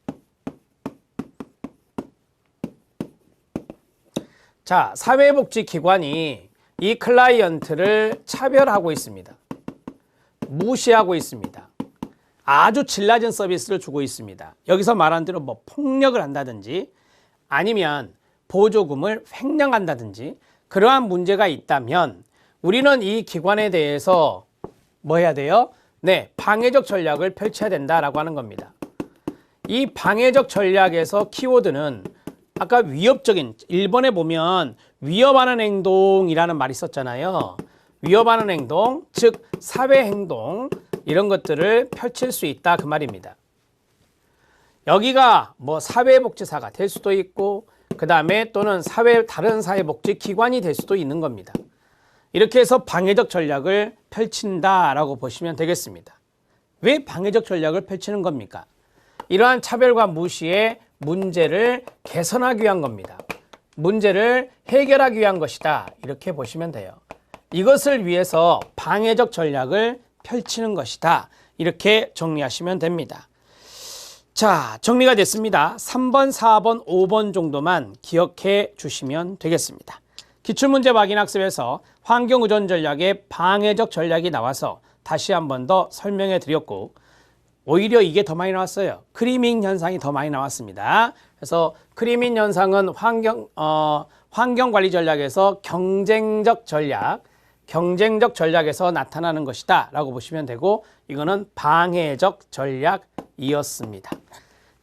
자, 사회복지기관이 이 클라이언트를 차별하고 있습니다. 무시하고 있습니다. 아주 질 낮은 서비스를 주고 있습니다. 여기서 말한 대로 뭐 폭력을 한다든지 아니면 보조금을 횡령한다든지 그러한 문제가 있다면 우리는 이 기관에 대해서 뭐 해야 돼요? 네, 방해적 전략을 펼쳐야 된다라고 하는 겁니다. 이 방해적 전략에서 키워드는 아까 위협적인, 1번에 보면 위협하는 행동이라는 말이 있었잖아요. 위협하는 행동, 즉 사회행동 이런 것들을 펼칠 수 있다 그 말입니다. 여기가 뭐 사회복지사가 될 수도 있고 그 다음에 또는 다른 사회복지기관이 될 수도 있는 겁니다. 이렇게 해서 방해적 전략을 펼친다라고 보시면 되겠습니다. 왜 방해적 전략을 펼치는 겁니까? 이러한 차별과 무시의 문제를 개선하기 위한 겁니다. 문제를 해결하기 위한 것이다. 이렇게 보시면 돼요. 이것을 위해서 방해적 전략을 펼치는 것이다. 이렇게 정리하시면 됩니다. 자, 정리가 됐습니다. 3번, 4번, 5번 정도만 기억해 주시면 되겠습니다. 기출문제 확인학습에서 환경의존 전략의 방해적 전략이 나와서 다시 한 번 더 설명해 드렸고 오히려 이게 더 많이 나왔어요. 크리밍 현상이 더 많이 나왔습니다. 그래서 크리밍 현상은 환경관리 전략에서 경쟁적 전략에서 나타나는 것이다 라고 보시면 되고 이거는 방해적 전략이었습니다.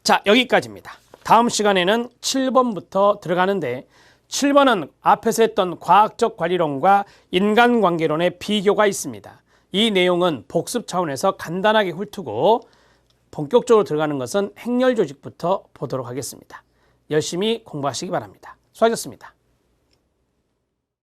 자, 여기까지입니다. 다음 시간에는 7번부터 들어가는데 7번은 앞에서 했던 과학적 관리론과 인간관계론의 비교가 있습니다. 이 내용은 복습 차원에서 간단하게 훑고 본격적으로 들어가는 것은 행렬조직부터 보도록 하겠습니다. 열심히 공부하시기 바랍니다. 수고하셨습니다.